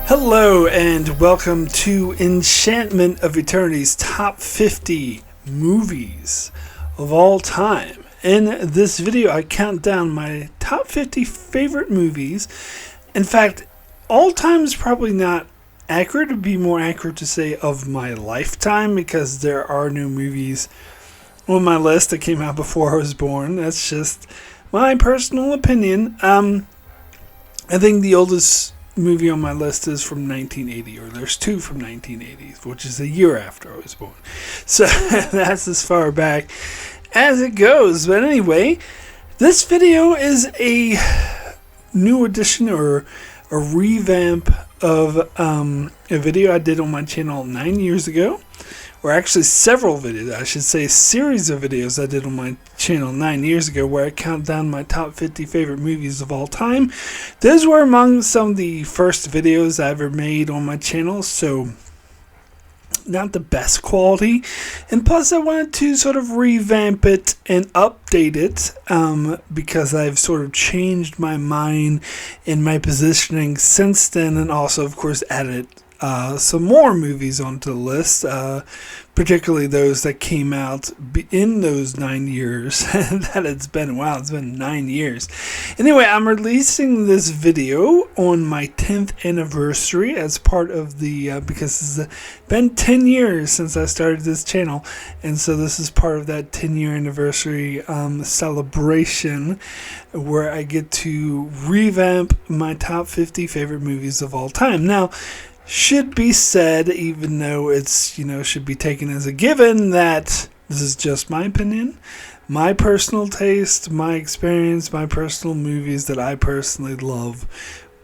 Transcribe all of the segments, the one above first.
Hello and welcome to Enchantment of Eternity's Top 50 Movies of All Time. In this video, I count down my top 50 favorite movies. In fact, all time is probably not accurate. It would be more accurate to say of my lifetime, because there are no movies on my list that came out before I was born. That's just my personal opinion. I think the oldest movie on my list is from 1980, or there's two from 1980, which is a year after I was born. So that's as far back as it goes. But anyway, this video is a new edition or a revamp of a video I did on my channel 9 years ago. Or actually several videos, I should say a series of videos I did on my channel 9 years ago, where I count down my top 50 favorite movies of all time. Those were among some of the first videos I ever made on my channel, so not the best quality. And plus I wanted to sort of revamp it and update it, because I've sort of changed my mind in my positioning since then, and also of course added some more movies onto the list, particularly those that came out in those 9 years that it's been. Wow, it's been 9 years. Anyway, I'm releasing this video on my 10th anniversary as part of the, because it's been 10 years since I started this channel, and so this is part of that 10-year anniversary celebration, where I get to revamp my top 50 favorite movies of all time. Now, should be said, even though it's, should be taken as a given, that this is just my opinion, my personal taste, my experience, my personal movies that I personally love.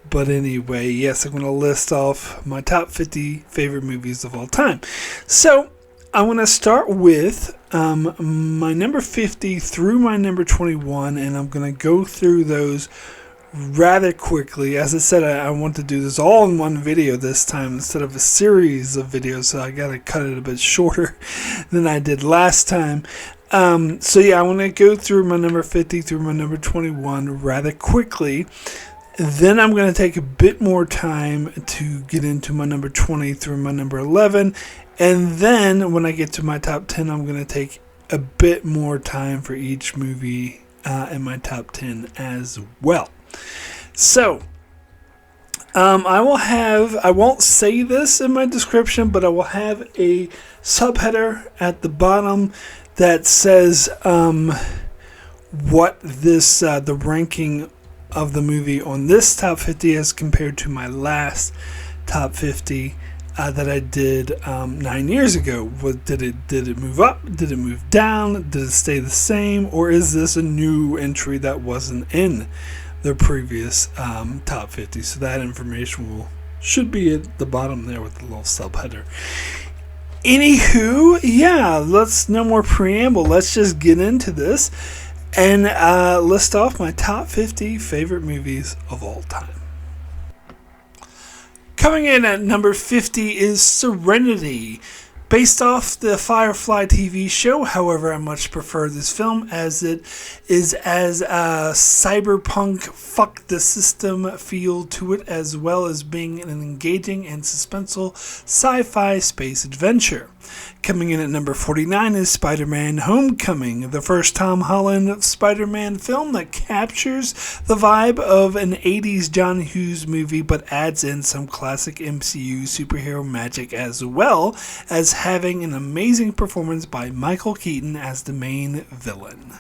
But anyway, yes, I'm going to list off my top 50 favorite movies of all time. So I want to start with my number 50 through my number 21, and I'm going to go through those rather quickly. As I said, I want to do this all in one video this time instead of a series of videos, so I gotta cut it a bit shorter than I did last time. So yeah, I want to go through my number 50 through my number 21 rather quickly. Then I'm going to take a bit more time to get into my number 20 through my number 11, and then when I get to my top 10, I'm going to take a bit more time for each movie in my top 10 as well. So, I won't say this in my description, but I will have a subheader at the bottom that says what this, the ranking of the movie on this top 50 as compared to my last top 50 that I did 9 years ago. Did it move up? Did it move down? Did it stay the same? Or is this a new entry that wasn't in the previous top 50? So that information should be at the bottom there with the little subheader. Anywho, yeah, no more preamble. Let's just get into this and list off my top 50 favorite movies of all time. Coming in at number 50 is Serenity. Based off the Firefly TV show, however, I much prefer this film as it is as a cyberpunk fuck the system feel to it, as well as being an engaging and suspenseful sci-fi space adventure. Coming in at number 49 is Spider-Man Homecoming, the first Tom Holland Spider-Man film that captures the vibe of an 80s John Hughes movie, but adds in some classic MCU superhero magic, as well as having an amazing performance by Michael Keaton as the main villain.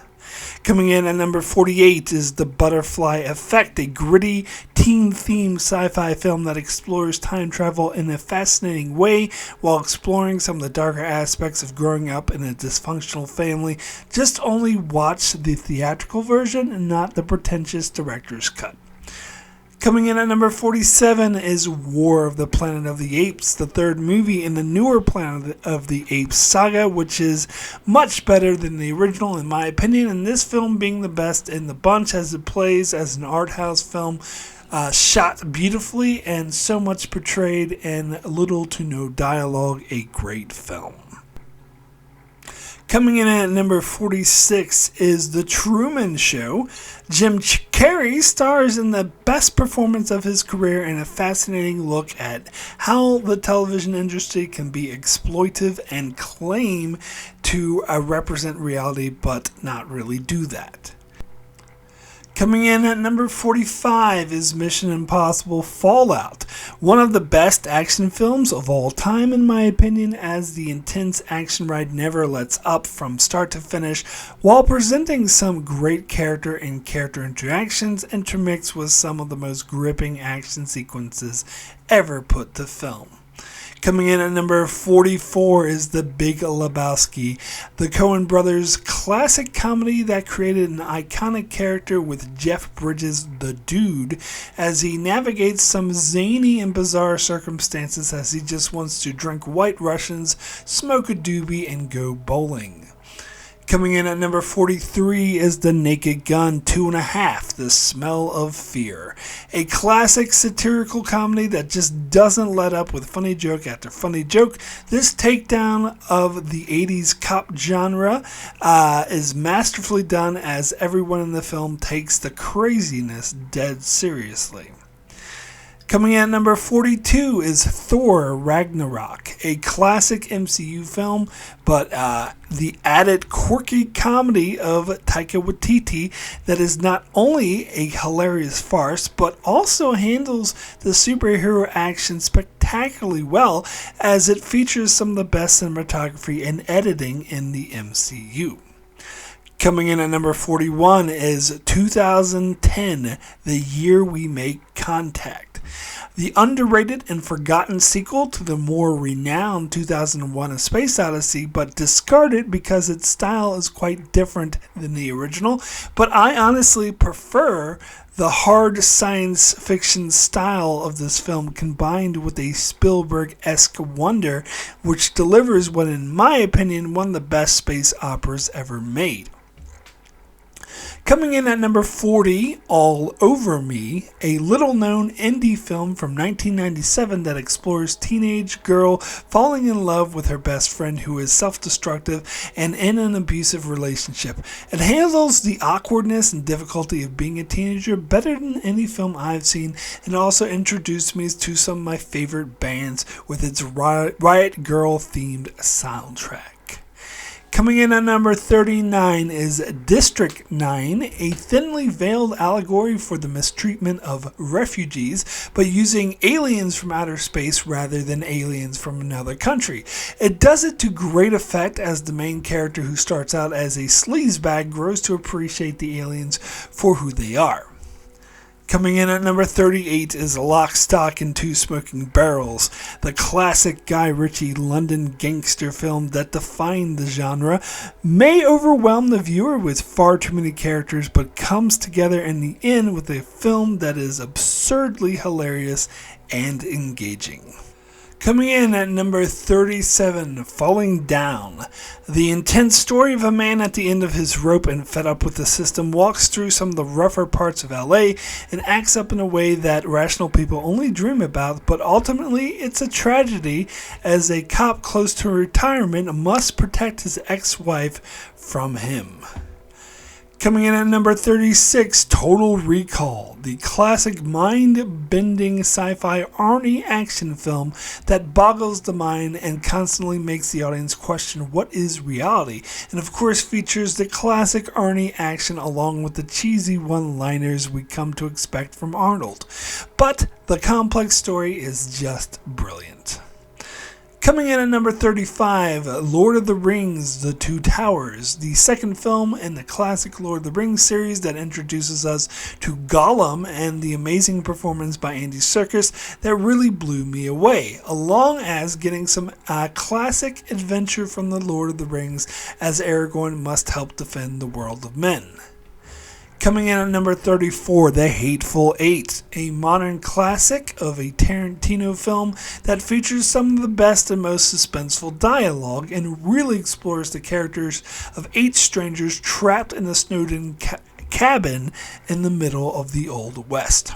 Coming in at number 48 is The Butterfly Effect, a gritty, teen-themed sci-fi film that explores time travel in a fascinating way while exploring some of the darker aspects of growing up in a dysfunctional family. Just only watch the theatrical version and not the pretentious director's cut. Coming in at number 47 is War of the Planet of the Apes, the third movie in the newer Planet of the Apes saga, which is much better than the original in my opinion, and this film being the best in the bunch as it plays as an art house film, shot beautifully and so much portrayed and little to no dialogue, a great film. Coming in at number 46 is The Truman Show. Jim Carrey stars in the best performance of his career in a fascinating look at how the television industry can be exploitive and claim to represent reality but not really do that. Coming in at number 45 is Mission Impossible Fallout, one of the best action films of all time in my opinion, as the intense action ride never lets up from start to finish while presenting some great character and character interactions intermixed with some of the most gripping action sequences ever put to film. Coming in at number 44 is The Big Lebowski, the Coen brothers' classic comedy that created an iconic character with Jeff Bridges, the Dude, as he navigates some zany and bizarre circumstances as he just wants to drink White Russians, smoke a doobie, and go bowling. Coming in at number 43 is The Naked Gun 2.5, The Smell of Fear. A classic satirical comedy that just doesn't let up with funny joke after funny joke. This takedown of the 80s cop genre is masterfully done as everyone in the film takes the craziness dead seriously. Coming in at number 42 is Thor Ragnarok, a classic MCU film, but the added quirky comedy of Taika Waititi that is not only a hilarious farce, but also handles the superhero action spectacularly well, as it features some of the best cinematography and editing in the MCU. Coming in at number 41 is 2010, The Year We Make Contact. The underrated and forgotten sequel to the more renowned 2001 A Space Odyssey, but discarded because its style is quite different than the original. But I honestly prefer the hard science fiction style of this film combined with a Spielberg-esque wonder, which delivers what, in my opinion, one of the best space operas ever made. Coming in at number 40, All Over Me, a little-known indie film from 1997 that explores teenage girl falling in love with her best friend who is self-destructive and in an abusive relationship. It handles the awkwardness and difficulty of being a teenager better than any film I've seen, and also introduced me to some of my favorite bands with its Riot Girl-themed soundtrack. Coming in at number 39 is District 9, a thinly veiled allegory for the mistreatment of refugees, but using aliens from outer space rather than aliens from another country. It does it to great effect as the main character, who starts out as a sleazebag, grows to appreciate the aliens for who they are. Coming in at number 38 is Lock, Stock, and Two Smoking Barrels, the classic Guy Ritchie London gangster film that defined the genre, may overwhelm the viewer with far too many characters, but comes together in the end with a film that is absurdly hilarious and engaging. Coming in at number 37, Falling Down. The intense story of a man at the end of his rope and fed up with the system walks through some of the rougher parts of LA and acts up in a way that rational people only dream about, but ultimately it's a tragedy as a cop close to retirement must protect his ex-wife from him. Coming in at number 36, Total Recall, the classic mind-bending sci-fi Arnie action film that boggles the mind and constantly makes the audience question what is reality, and of course features the classic Arnie action along with the cheesy one-liners we come to expect from Arnold. But the complex story is just brilliant. Coming in at number 35, Lord of the Rings, The Two Towers, the second film in the classic Lord of the Rings series that introduces us to Gollum and the amazing performance by Andy Serkis that really blew me away, along as getting some classic adventure from the Lord of the Rings as Aragorn must help defend the world of men. Coming in at number 34, The Hateful Eight, a modern classic of a Tarantino film that features some of the best and most suspenseful dialogue and really explores the characters of 8 strangers trapped in a Snowden cabin in the middle of the Old West.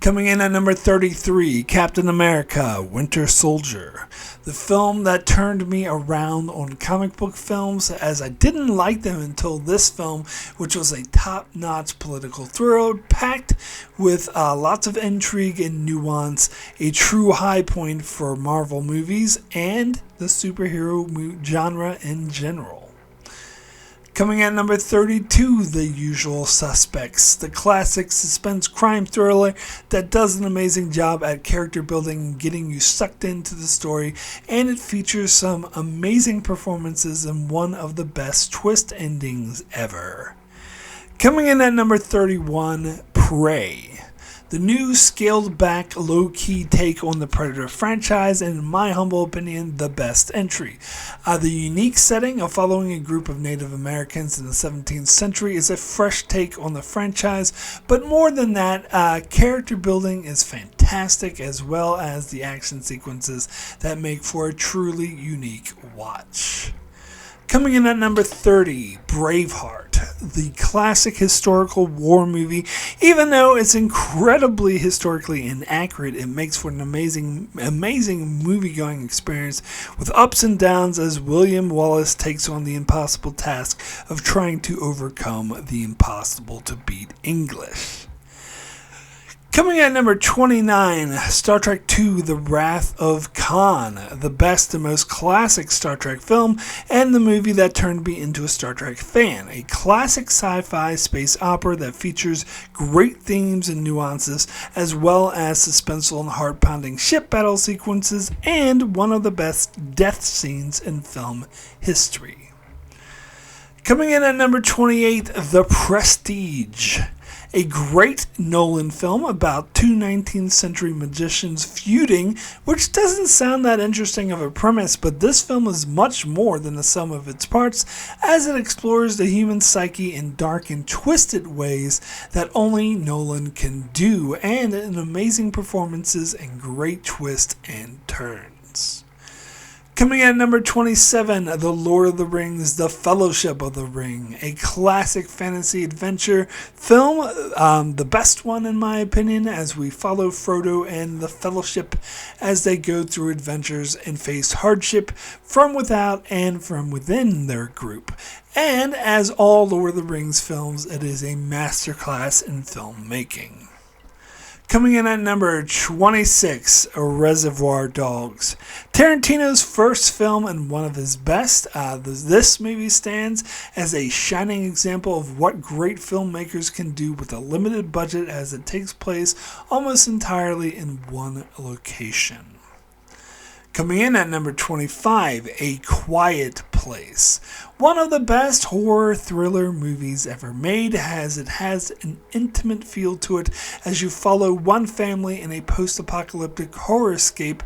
Coming in at number 33, Captain America, Winter Soldier. The film that turned me around on comic book films, as I didn't like them until this film, which was a top-notch political thriller packed with lots of intrigue and nuance, a true high point for Marvel movies and the superhero genre in general. Coming at number 32, The Usual Suspects, the classic suspense crime thriller that does an amazing job at character building and getting you sucked into the story, and it features some amazing performances and one of the best twist endings ever. Coming in at number 31, Prey. The new scaled-back, low-key take on the Predator franchise, and in my humble opinion, the best entry. The unique setting of following a group of Native Americans in the 17th century is a fresh take on the franchise, but more than that, character building is fantastic, as well as the action sequences that make for a truly unique watch. Coming in at number 30, Braveheart, the classic historical war movie. Even though it's incredibly historically inaccurate, it makes for an amazing movie-going experience with ups and downs as William Wallace takes on the impossible task of trying to overcome the impossible to beat English. Coming at number 29, Star Trek II, The Wrath of Khan, the best and most classic Star Trek film, and the movie that turned me into a Star Trek fan. A classic sci-fi space opera that features great themes and nuances, as well as suspenseful and heart-pounding ship battle sequences, and one of the best death scenes in film history. Coming in at number 28, The Prestige. A great Nolan film about two 19th century magicians feuding, which doesn't sound that interesting of a premise, but this film is much more than the sum of its parts, as it explores the human psyche in dark and twisted ways that only Nolan can do, and in amazing performances and great twists and turns. Coming at number 27, The Lord of the Rings, The Fellowship of the Ring, a classic fantasy adventure film, the best one in my opinion, as we follow Frodo and the Fellowship as they go through adventures and face hardship from without and from within their group. And as all Lord of the Rings films, it is a masterclass in filmmaking. Coming in at number 26, Reservoir Dogs. Tarantino's first film and one of his best. This movie stands as a shining example of what great filmmakers can do with a limited budget, as it takes place almost entirely in one location. Coming in at number 25, A Quiet Place. One of the best horror thriller movies ever made, as it has an intimate feel to it as you follow one family in a post-apocalyptic horrorscape,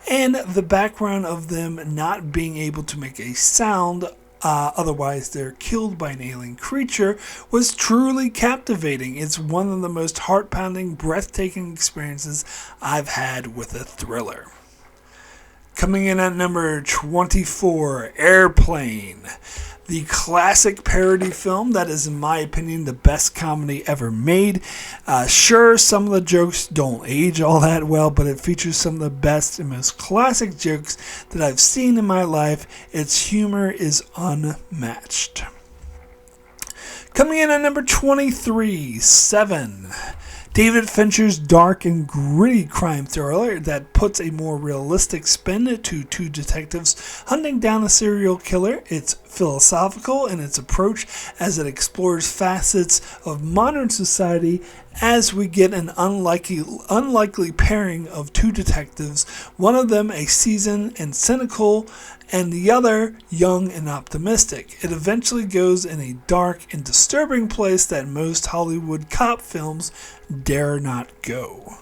and the background of them not being able to make a sound, otherwise they're killed by an alien creature, was truly captivating. It's one of the most heart-pounding, breathtaking experiences I've had with a thriller. Coming in at number 24, Airplane. The classic parody film that is, in my opinion, the best comedy ever made. Sure, some of the jokes don't age all that well, but it features some of the best and most classic jokes that I've seen in my life. Its humor is unmatched. Coming in at number 23, Seven. David Fincher's dark and gritty crime thriller that puts a more realistic spin to two detectives hunting down a serial killer. It's philosophical in its approach as it explores facets of modern society, as we get an unlikely pairing of two detectives, one of them a seasoned and cynical, and the other young and optimistic. It eventually goes in a dark and disturbing place that most Hollywood cop films dare not go.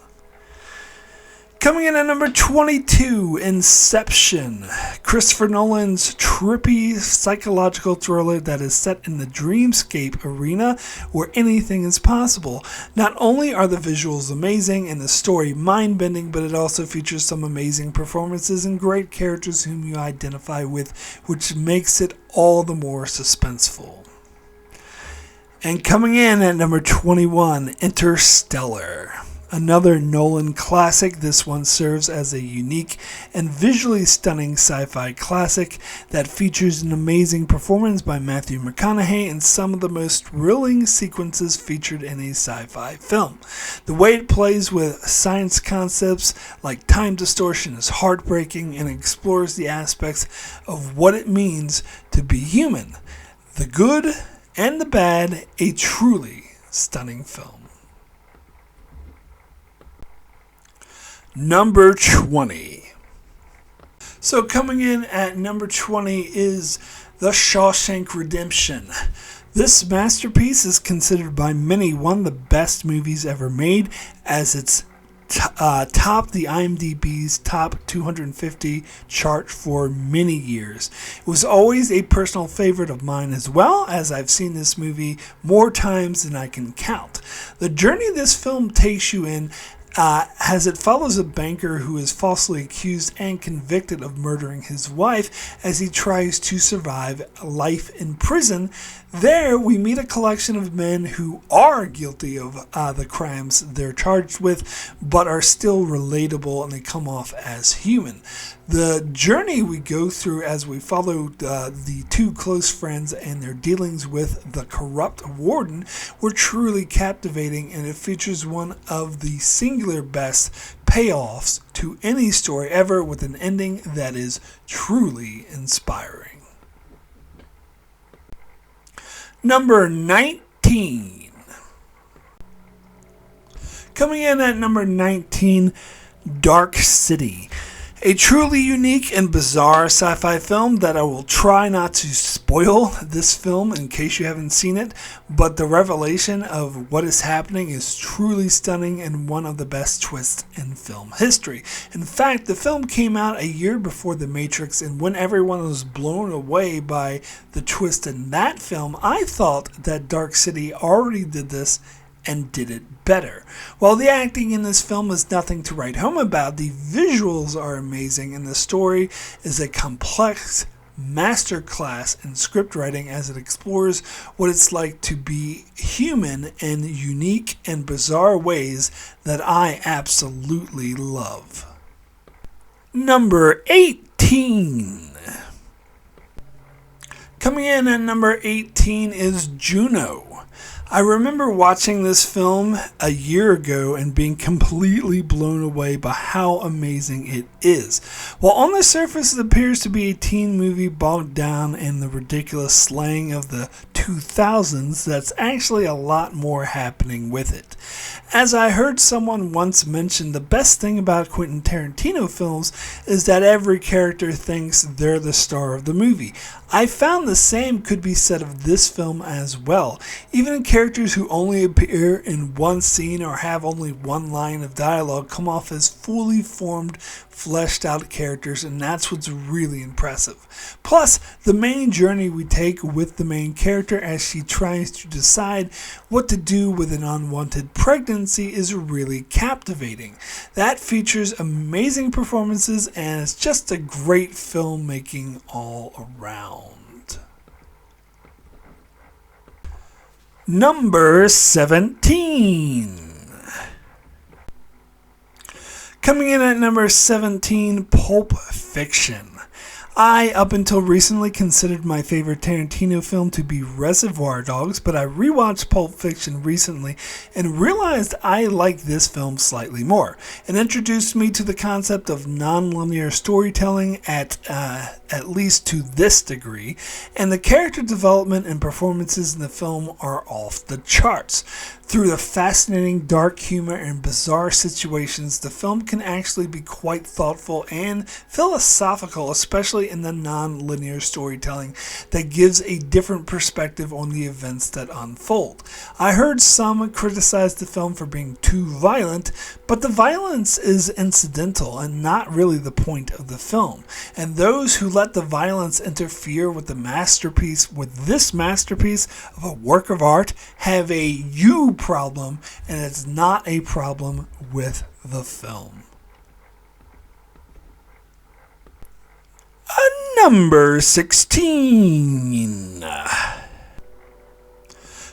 Coming in at number 22, Inception. Christopher Nolan's trippy psychological thriller that is set in the dreamscape arena where anything is possible. Not only are the visuals amazing and the story mind-bending, but it also features some amazing performances and great characters whom you identify with, which makes it all the more suspenseful. And coming in at number 21, Interstellar. Another Nolan classic, this one serves as a unique and visually stunning sci-fi classic that features an amazing performance by Matthew McConaughey and some of the most thrilling sequences featured in a sci-fi film. The way it plays with science concepts like time distortion is heartbreaking and explores the aspects of what it means to be human. The good and the bad, a truly stunning film. Number 20. So coming in at number 20 is The Shawshank Redemption. This masterpiece is considered by many one of the best movies ever made, as it's topped the IMDb's top 250 chart for many years. It was always a personal favorite of mine, as well as I've seen this movie more times than I can count. The journey this film takes you in as it follows a banker who is falsely accused and convicted of murdering his wife as he tries to survive life in prison. There, we meet a collection of men who are guilty of the crimes they're charged with, but are still relatable and they come off as human. The journey we go through as we follow the two close friends and their dealings with the corrupt warden were truly captivating, and it features one of the singular best payoffs to any story ever, with an ending that is truly inspiring. Number 19. Coming in at number 19, Dark City. A truly unique and bizarre sci-fi film that I will try not to spoil this film in case you haven't seen it, but the revelation of what is happening is truly stunning and one of the best twists in film history. In fact, the film came out a year before The Matrix, and when everyone was blown away by the twist in that film, I thought that Dark City already did this and did it better. While the acting in this film is nothing to write home about, the visuals are amazing and the story is a complex masterclass in script writing as it explores what it's like to be human in unique and bizarre ways that I absolutely love. Number 18. Coming in at number 18 is Juno. I remember watching this film a year ago and being completely blown away by how amazing it is. While on the surface it appears to be a teen movie bogged down in the ridiculous slang of the 2000s, that's actually a lot more happening with it. As I heard someone once mention, the best thing about Quentin Tarantino films is that every character thinks they're the star of the movie. I found the same could be said of this film as well. Even characters who only appear in one scene or have only one line of dialogue come off as fully formed, fleshed out characters, and that's what's really impressive. Plus, the main journey we take with the main character as she tries to decide what to do with an unwanted pregnancy is really captivating. That features amazing performances and it's just a great filmmaking all around. Number 17. Coming in at number 17, Pulp Fiction. I, up until recently, considered my favorite Tarantino film to be Reservoir Dogs, but I rewatched Pulp Fiction recently and realized I like this film slightly more. It introduced me to the concept of non-linear storytelling at least to this degree, and the character development and performances in the film are off the charts. Through the fascinating dark humor and bizarre situations, the film can actually be quite thoughtful and philosophical, especially in the non-linear storytelling that gives a different perspective on the events that unfold. I heard some criticize the film for being too violent, but the violence is incidental and not really the point of the film. And those who let the violence interfere with this masterpiece of a work of art have a you problem, and it's not a problem with the film. Number 16.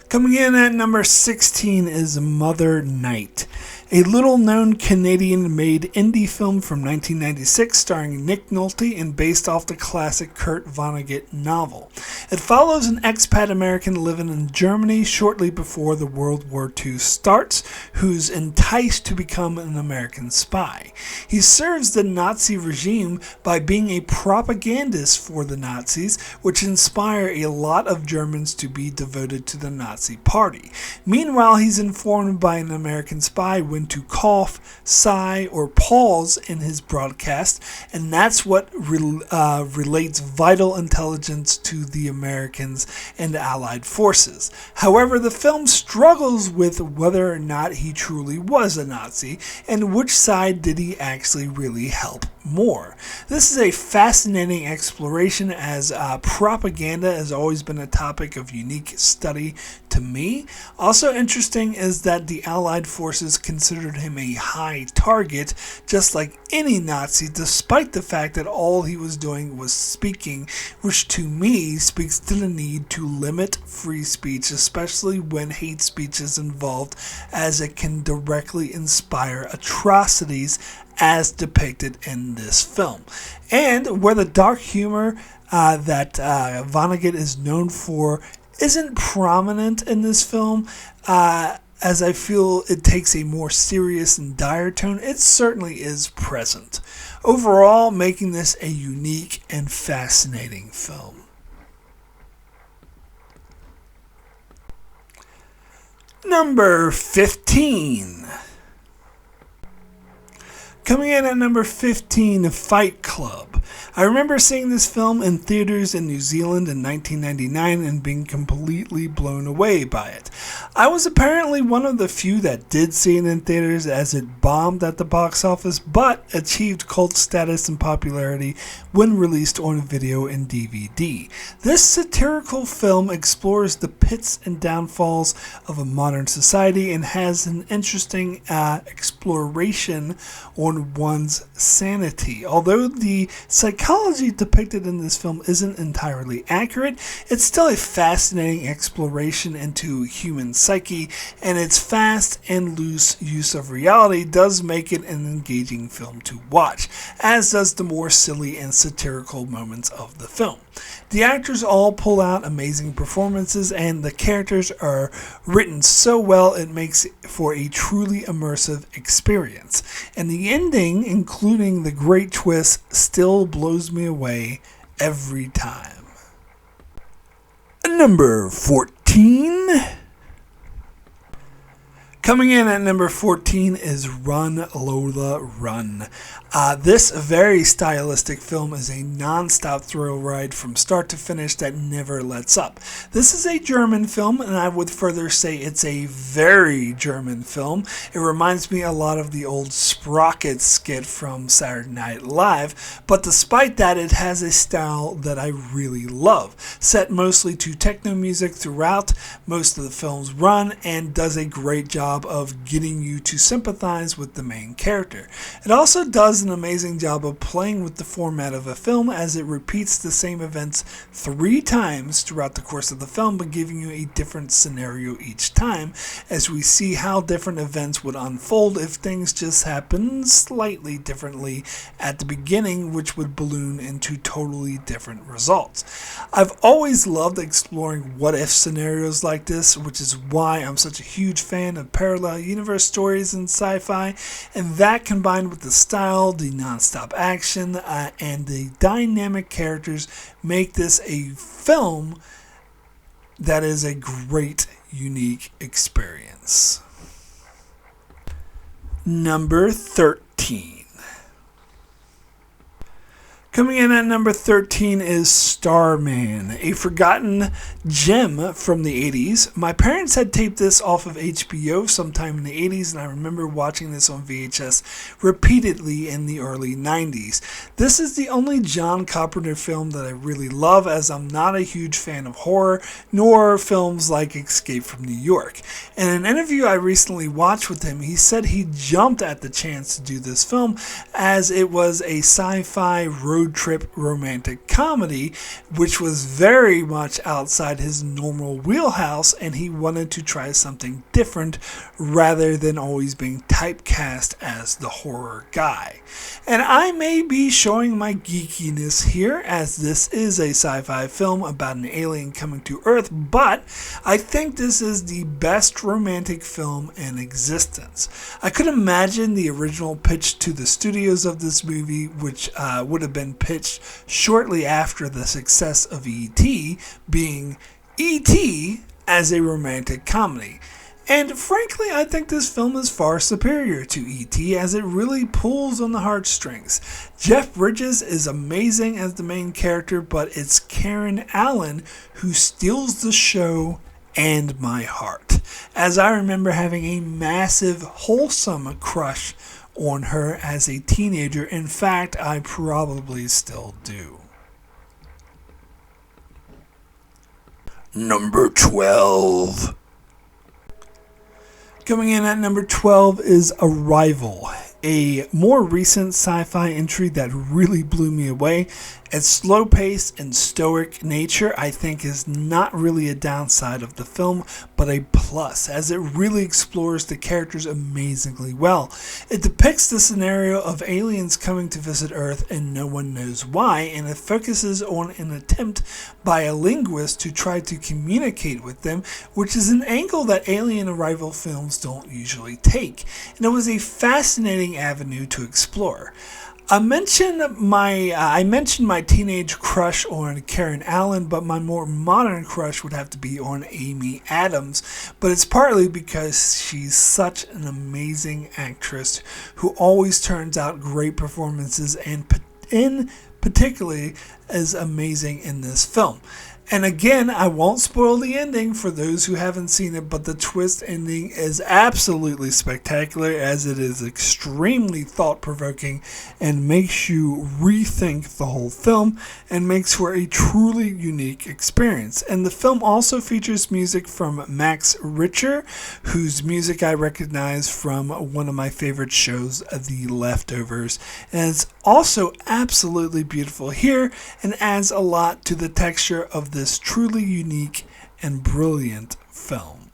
Coming in at number 16 is Mother Night, a little-known Canadian-made indie film from 1996 starring Nick Nolte and based off the classic Kurt Vonnegut novel. It follows an expat American living in Germany shortly before the World War II starts, who's enticed to become an American spy. He serves the Nazi regime by being a propagandist for the Nazis, which inspire a lot of Germans to be devoted to the Nazi party. Meanwhile, he's informed by an American spy when to cough, sigh, or pause in his broadcast, and that's what relates vital intelligence to the Americans and Allied forces. However, the film struggles with whether or not he truly was a Nazi, and which side did he actually really help more. This is a fascinating exploration, as propaganda has always been a topic of unique study to me. Also interesting is that the Allied forces considered him a high target, just like any Nazi, despite the fact that all he was doing was speaking, which to me speaks to the need to limit free speech, especially when hate speech is involved, as it can directly inspire atrocities as depicted in this film. And where the dark humor that Vonnegut is known for isn't prominent in this film, as I feel it takes a more serious and dire tone, it certainly is present. Overall, making this a unique and fascinating film. Number 15. Coming in at number 15, Fight Club. I remember seeing this film in theaters in New Zealand in 1999 and being completely blown away by it. I was apparently one of the few that did see it in theaters, as it bombed at the box office but achieved cult status and popularity when released on video and DVD. This satirical film explores the pits and downfalls of a modern society and has an interesting exploration on one's sanity. Although the psychology depicted in this film isn't entirely accurate, it's still a fascinating exploration into human psyche, and its fast and loose use of reality does make it an engaging film to watch, as does the more silly and satirical moments of the film. The actors all pull out amazing performances, and the characters are written so well it makes for a truly immersive experience. And the ending, including the great twist, still blows me away every time. Number 14. Coming in at number 14 is Run, Lola, Run. This very stylistic film is a non-stop thrill ride from start to finish that never lets up. This is a German film, and I would further say it's a very German film. It reminds me a lot of the old Sprocket skit from Saturday Night Live, but despite that, it has a style that I really love. Set mostly to techno music throughout most of the film's run, and does a great job of getting you to sympathize with the main character. It also does an amazing job of playing with the format of a film, as it repeats the same events 3 times throughout the course of the film, but giving you a different scenario each time, as we see how different events would unfold if things just happened slightly differently at the beginning, which would balloon into totally different results. I've always loved exploring what-if scenarios like this, which is why I'm such a huge fan of parallel universe stories and sci-fi, and that combined with the style, the non-stop action, and the dynamic characters make this a film that is a great, unique experience. Number 13. Coming in at number 13 is Starman, a forgotten gem from the 80s. My parents had taped this off of HBO sometime in the 80s, and I remember watching this on VHS repeatedly in the early 90s. This is the only John Carpenter film that I really love, as I'm not a huge fan of horror, nor films like Escape from New York. In an interview I recently watched with him, he said he jumped at the chance to do this film, as it was a sci-fi road road trip romantic comedy, which was very much outside his normal wheelhouse, and he wanted to try something different rather than always being typecast as the horror guy. And I may be showing my geekiness here, as this is a sci-fi film about an alien coming to Earth, but I think this is the best romantic film in existence. I could imagine the original pitch to the studios of this movie, which would have been pitched shortly after the success of E.T., being E.T. as a romantic comedy. And frankly, I think this film is far superior to E.T. as it really pulls on the heartstrings. Jeff Bridges is amazing as the main character, but it's Karen Allen who steals the show and my heart, as I remember having a massive, wholesome crush on her as a teenager. In fact, I probably still do. Number 12. Coming in at number 12 is Arrival, a more recent sci-fi entry that really blew me away. Its slow-paced and stoic nature, I think, is not really a downside of the film, but a plus, as it really explores the characters amazingly well. It depicts the scenario of aliens coming to visit Earth and no one knows why, and it focuses on an attempt by a linguist to try to communicate with them, which is an angle that alien arrival films don't usually take, and it was a fascinating avenue to explore. I mentioned my teenage crush on Karen Allen, but my more modern crush would have to be on Amy Adams, but it's partly because she's such an amazing actress who always turns out great performances, and particularly is amazing in this film. And again, I won't spoil the ending for those who haven't seen it, but the twist ending is absolutely spectacular, as it is extremely thought-provoking and makes you rethink the whole film and makes for a truly unique experience. And the film also features music from Max Richter, whose music I recognize from one of my favorite shows, The Leftovers. And it's also absolutely beautiful here and adds a lot to the texture of this truly unique and brilliant film.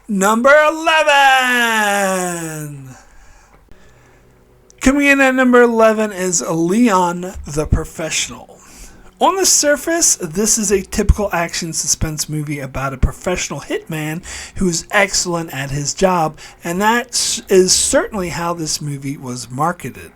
Number 11! Coming in at number 11 is Leon the Professional. On the surface, this is a typical action suspense movie about a professional hitman who is excellent at his job, and that is certainly how this movie was marketed.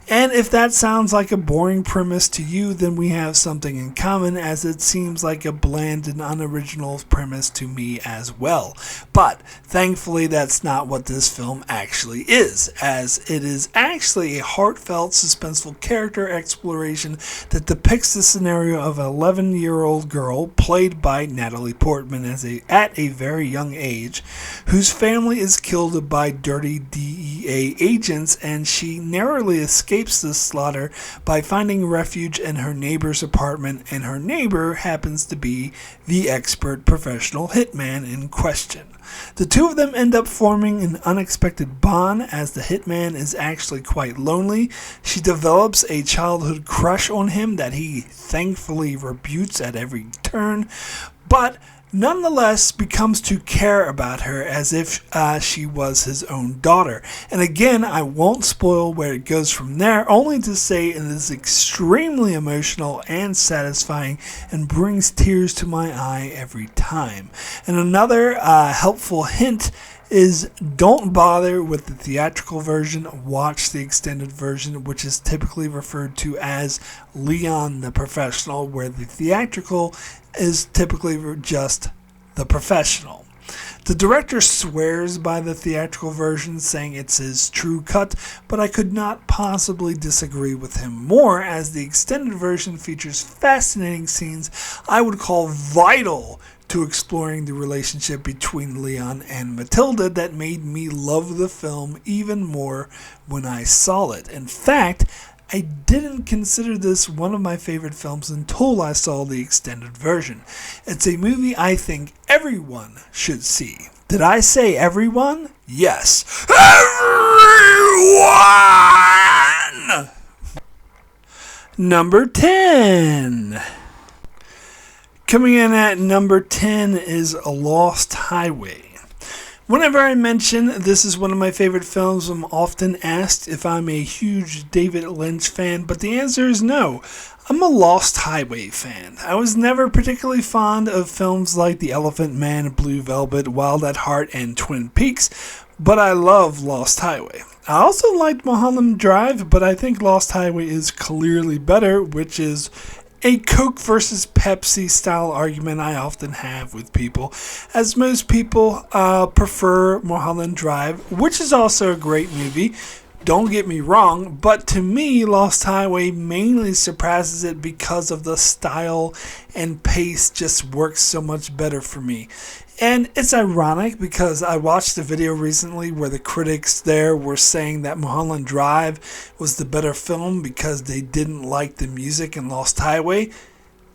And if that sounds like a boring premise to you, then we have something in common, as it seems like a bland and unoriginal premise to me as well. But thankfully, that's not what this film actually is, as it is actually a heartfelt, suspenseful character exploration that depicts the scenario of an 11-year-old girl, played by Natalie Portman at a very young age, whose family is killed by dirty DEA agents, and she narrowly escapes this slaughter by finding refuge in her neighbor's apartment, and her neighbor happens to be the expert professional hitman in question. The two of them end up forming an unexpected bond, as the hitman is actually quite lonely. She develops a childhood crush on him that he thankfully rebukes at every turn, but nonetheless becomes to care about her as if she was his own daughter. And again, I won't spoil where it goes from there, only to say it is extremely emotional and satisfying and brings tears to my eye every time. And another helpful hint is don't bother with the theatrical version, watch the extended version, which is typically referred to as Leon the Professional, where the theatrical is typically just The Professional. The director swears by the theatrical version, saying it's his true cut, but I could not possibly disagree with him more, as the extended version features fascinating scenes I would call vital to exploring the relationship between Leon and Matilda that made me love the film even more when I saw it. In fact, I didn't consider this one of my favorite films until I saw the extended version. It's a movie I think everyone should see. Did I say everyone? Yes. Everyone! Number 10. Coming in at number 10 is A Lost Highway. Whenever I mention this is one of my favorite films, I'm often asked if I'm a huge David Lynch fan, but the answer is no. I'm a Lost Highway fan. I was never particularly fond of films like The Elephant Man, Blue Velvet, Wild at Heart, and Twin Peaks, but I love Lost Highway. I also liked Mulholland Drive, but I think Lost Highway is clearly better, which is a Coke versus Pepsi style argument I often have with people, as most people prefer Mulholland Drive, which is also a great movie. Don't get me wrong, but to me, Lost Highway mainly surpasses it because of the style and pace just works so much better for me. And it's ironic because I watched a video recently where the critics there were saying that Mulholland Drive was the better film because they didn't like the music in Lost Highway.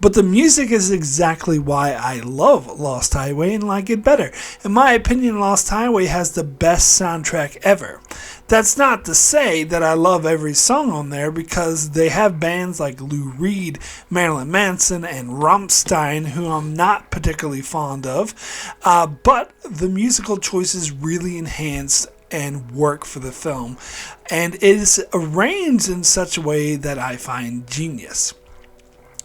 But the music is exactly why I love Lost Highway and like it better. In my opinion, Lost Highway has the best soundtrack ever. That's not to say that I love every song on there because they have bands like Lou Reed, Marilyn Manson, and Rammstein, who I'm not particularly fond of. But the musical choices really enhance and work for the film. And it is arranged in such a way that I find genius.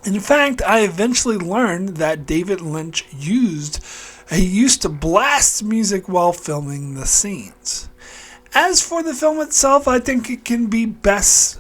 In fact, I eventually learned that David Lynch used to blast music while filming the scenes. As for the film itself, I think it can be best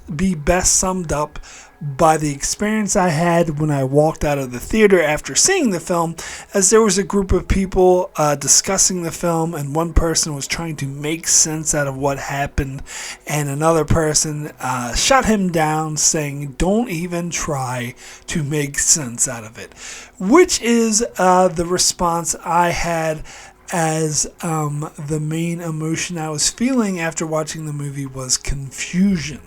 summed up by the experience I had when I walked out of the theater after seeing the film, as there was a group of people discussing the film, and one person was trying to make sense out of what happened, and another person shut him down, saying, "Don't even try to make sense out of it," which is the response I had, as the main emotion I was feeling after watching the movie was confusion.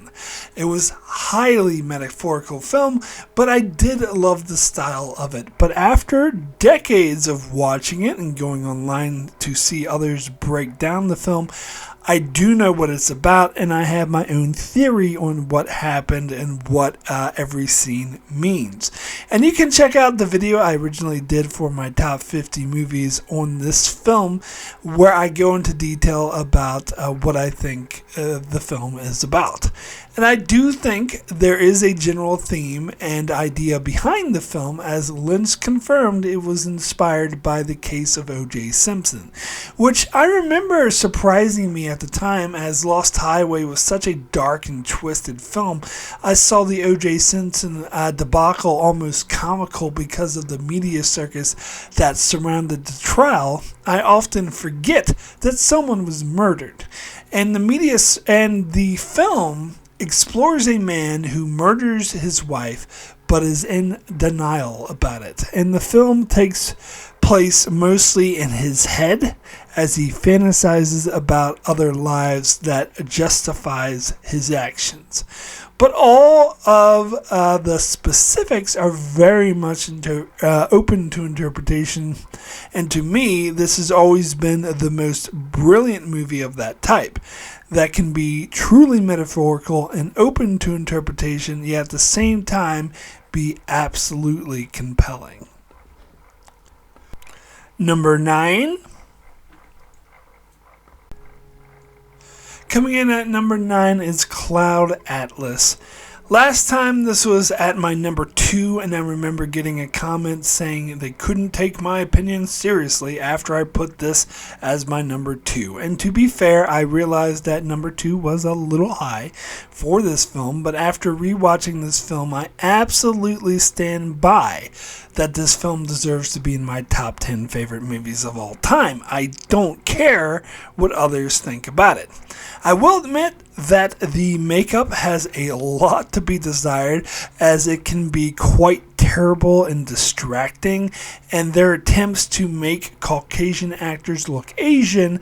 It was highly metaphorical film, but I did love the style of it. But after decades of watching it and going online to see others break down the film, I do know what it's about, and I have my own theory on what happened and what every scene means. And you can check out the video I originally did for my top 50 movies on this film, where I go into detail about what I think the film is about. And I do think there is a general theme and idea behind the film, as Lynch confirmed it was inspired by the case of O.J. Simpson, which I remember surprising me at the time, as Lost Highway was such a dark and twisted film. I saw the O.J. Simpson debacle almost comical because of the media circus that surrounded the trial. I often forget that someone was murdered, and the film explores a man who murders his wife but is in denial about it. And the film takes place mostly in his head as he fantasizes about other lives that justifies his actions. But all of the specifics are very much open to interpretation, and to me, this has always been the most brilliant movie of that type, that can be truly metaphorical and open to interpretation, yet at the same time be absolutely compelling. Number 9. Coming in at number 9 is Cloud Atlas. Last time this was at my number 2, and I remember getting a comment saying they couldn't take my opinion seriously after I put this as my number 2. And to be fair, I realized that number 2 was a little high for this film, but after rewatching this film, I absolutely stand by that this film deserves to be in my top 10 favorite movies of all time. I don't care what others think about it. I will admit that the makeup has a lot to be desired, as it can be quite terrible and distracting, and their attempts to make Caucasian actors look Asian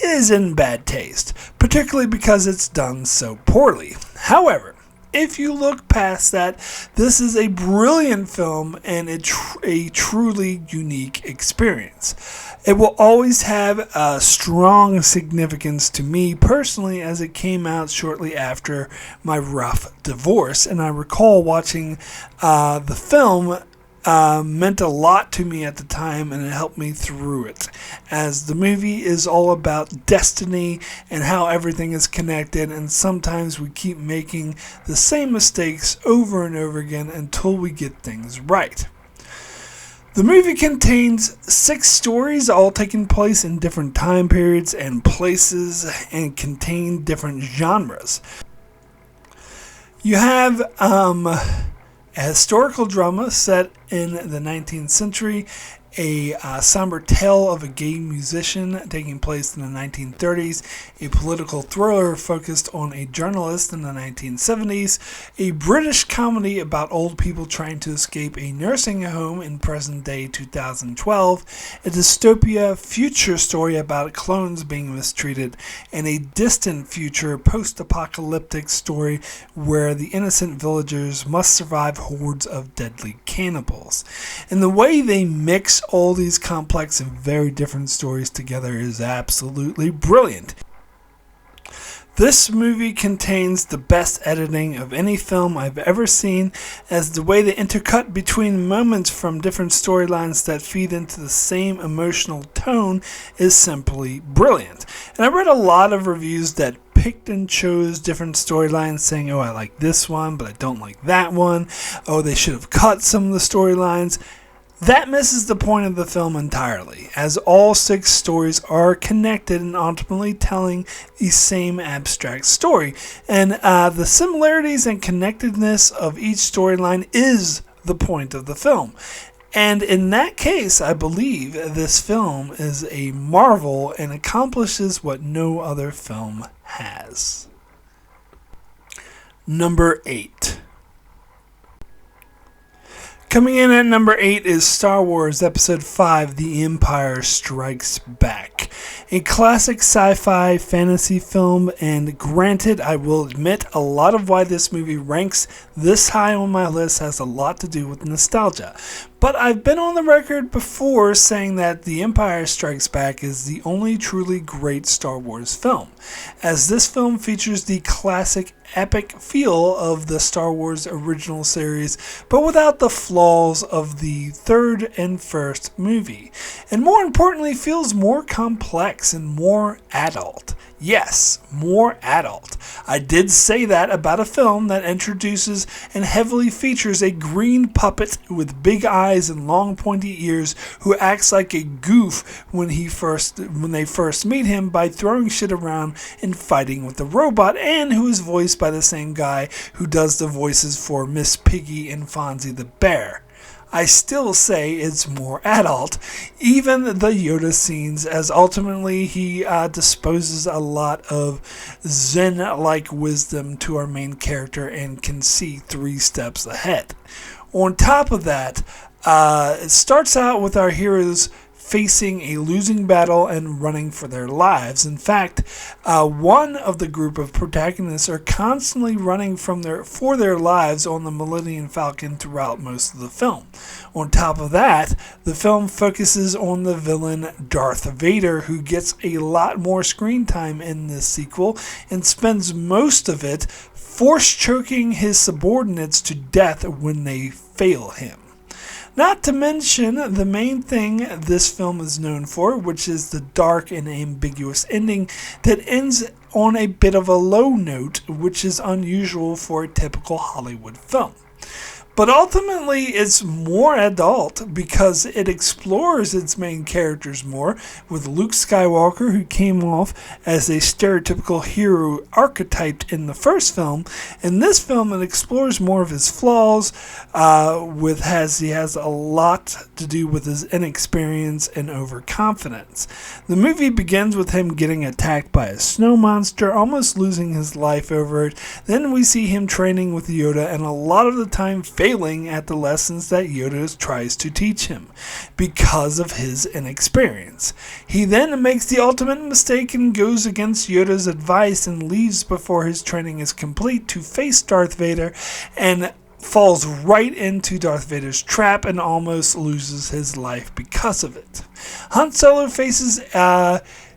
is in bad taste, particularly because it's done so poorly. However, if you look past that, this is a brilliant film and a truly unique experience. It will always have a strong significance to me personally, as it came out shortly after my rough divorce, and I recall watching the film meant a lot to me at the time, and it helped me through it, as the movie is all about destiny and how everything is connected, and sometimes we keep making the same mistakes over and over again until we get things right. The movie contains 6 stories, all taking place in different time periods and places, and contain different genres. You have a historical drama set in the 19th century, a somber tale of a gay musician taking place in the 1930s, a political thriller focused on a journalist in the 1970s, a British comedy about old people trying to escape a nursing home in present-day 2012, a dystopia future story about clones being mistreated, and a distant future post-apocalyptic story where the innocent villagers must survive hordes of deadly cannibals. And the way they mix all these complex and very different stories together is absolutely brilliant. This movie contains the best editing of any film I've ever seen, as the way they intercut between moments from different storylines that feed into the same emotional tone is simply brilliant. And I read a lot of reviews that picked and chose different storylines, saying, oh, I like this one, but I don't like that one. Oh, they should have cut some of the storylines. That misses the point of the film entirely, as all 6 stories are connected and ultimately telling the same abstract story. And the similarities and connectedness of each storyline is the point of the film. And in that case, I believe this film is a marvel and accomplishes what no other film has. Number 8. Coming in at number 8 is Star Wars Episode 5, The Empire Strikes Back. A classic sci-fi fantasy film, and granted, I will admit, a lot of why this movie ranks this high on my list has a lot to do with nostalgia. But I've been on the record before saying that The Empire Strikes Back is the only truly great Star Wars film, as this film features the classic epic feel of the Star Wars original series, but without the flaws of the third and first movie, and more importantly feels more complex and more adult. Yes, more adult. I did say that about a film that introduces and heavily features a green puppet with big eyes and long pointy ears who acts like a goof when they first meet him by throwing shit around and fighting with the robot, and who is voiced by the same guy who does the voices for Miss Piggy and Fonzie the Bear. I still say it's more adult, even the Yoda scenes, as ultimately he disposes a lot of Zen-like wisdom to our main character and can see 3 steps ahead. On top of that, it starts out with our heroes facing a losing battle and running for their lives. In fact, one of the group of protagonists are constantly running for their lives on the Millennium Falcon throughout most of the film. On top of that, the film focuses on the villain Darth Vader, who gets a lot more screen time in this sequel and spends most of it force choking his subordinates to death when they fail him. Not to mention the main thing this film is known for, which is the dark and ambiguous ending that ends on a bit of a low note, which is unusual for a typical Hollywood film. But ultimately, it's more adult because it explores its main characters more, with Luke Skywalker, who came off as a stereotypical hero archetyped in the first film. In this film, it explores more of his flaws, he has a lot to do with his inexperience and overconfidence. The movie begins with him getting attacked by a snow monster, almost losing his life over it. Then we see him training with Yoda, and a lot of the time failing at the lessons that Yoda tries to teach him because of his inexperience. He then makes the ultimate mistake and goes against Yoda's advice and leaves before his training is complete to face Darth Vader, and falls right into Darth Vader's trap and almost loses his life because of it. Han Solo faces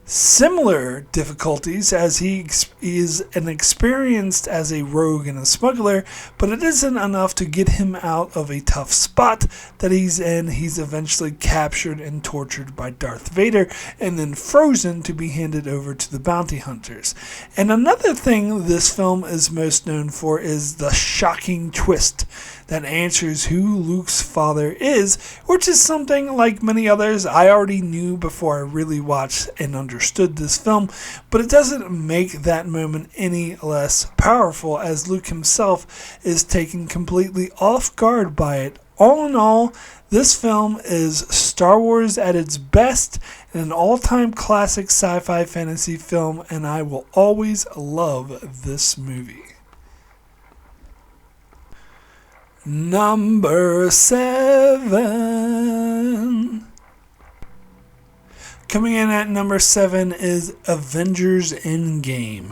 similar difficulties as he is experienced as a rogue and a smuggler, but it isn't enough to get him out of a tough spot that he's in. He's eventually captured and tortured by Darth Vader and then frozen to be handed over to the bounty hunters. And another thing this film is most known for is the shocking twist that answers who Luke's father is, which is something, like many others, I already knew before I really watched and understood this film, but it doesn't make that moment any less powerful, as Luke himself is taken completely off guard by it. All in all, this film is Star Wars at its best, and an all-time classic sci-fi fantasy film, and I will always love this movie. Number 7. Coming in at number 7 is Avengers Endgame.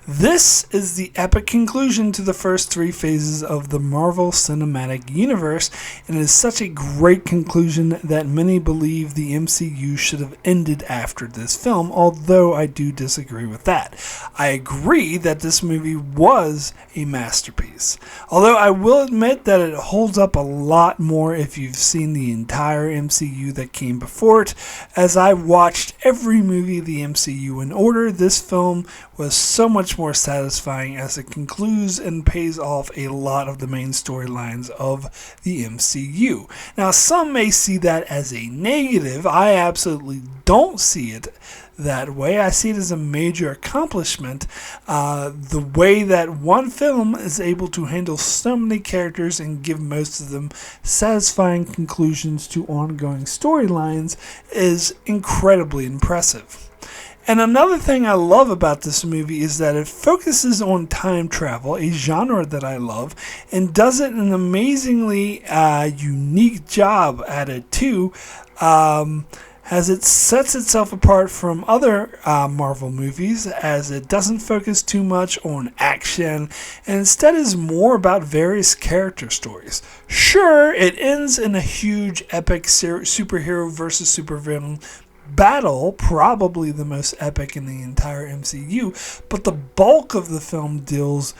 This is the epic conclusion to the first 3 phases of the Marvel Cinematic Universe, and it is such a great conclusion that many believe the MCU should have ended after this film, although I do disagree with that. I agree that this movie was a masterpiece, although I will admit that it holds up a lot more if you've seen the entire MCU that came before it. As I watched every movie of the MCU in order, this film was so much more satisfying as it concludes and pays off a lot of the main storylines of the MCU. Now, some may see that as a negative. I absolutely don't see it that way. I see it as a major accomplishment. The way that one film is able to handle so many characters and give most of them satisfying conclusions to ongoing storylines is incredibly impressive. And another thing I love about this movie is that it focuses on time travel, a genre that I love, and does it in an amazingly unique job at it too, as it sets itself apart from other Marvel movies, as it doesn't focus too much on action and instead is more about various character stories. Sure, it ends in a huge epic superhero versus supervillain battle, probably the most epic in the entire MCU, but the bulk of the film deals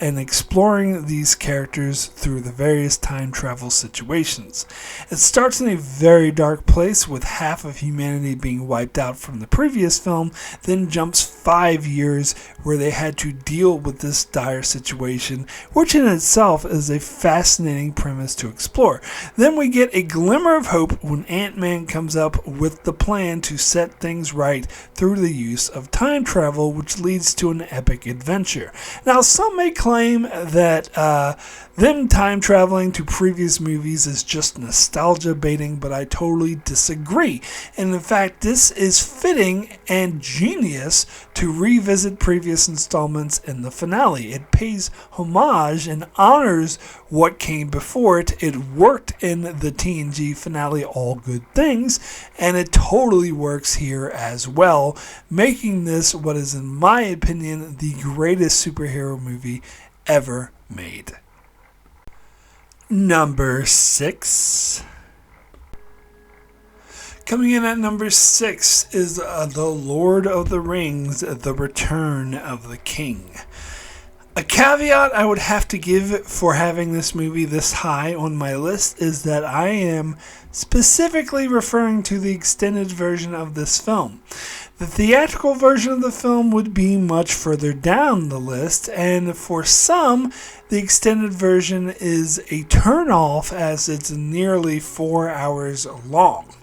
in exploring these characters through the various time travel situations. It starts in a very dark place with half of humanity being wiped out from the previous film, then jumps 5 years where they had to deal with this dire situation, which in itself is a fascinating premise to explore. Then we get a glimmer of hope when Ant-Man comes up with the plan to set things right through the use of time travel, which leads to an epic adventure. Now, some may claim that them time traveling to previous movies is just nostalgia baiting, but I totally disagree. And in fact, this is fitting and genius to revisit previous installments in the finale. It pays homage and honors what came before it. It worked in the TNG finale, All Good Things, and it totally works here as well, making this what is, in my opinion, the greatest superhero movie ever made. Number 6. Coming in at number 6 is The Lord of the Rings, The Return of the King. A caveat I would have to give for having this movie this high on my list is that I am specifically referring to the extended version of this film. The theatrical version of the film would be much further down the list, and for some, the extended version is a turn-off as it's nearly 4 hours long.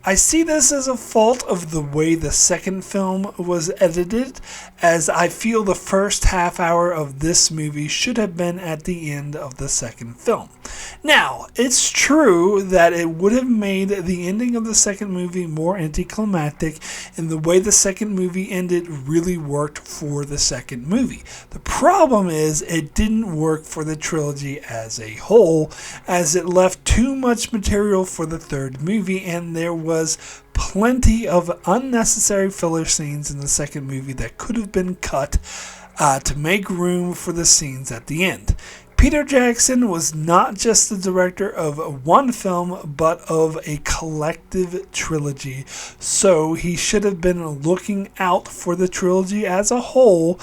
I see this as a fault of the way the second film was edited, as I feel the first half hour of this movie should have been at the end of the second film. Now, it's true that it would have made the ending of the second movie more anticlimactic, and the way the second movie ended really worked for the second movie. The problem is it didn't work for the trilogy as a whole, as it left too much material for the third movie, and there was plenty of unnecessary filler scenes in the second movie that could have been cut to make room for the scenes at the end. Peter Jackson was not just the director of one film, but of a collective trilogy, so he should have been looking out for the trilogy as a whole.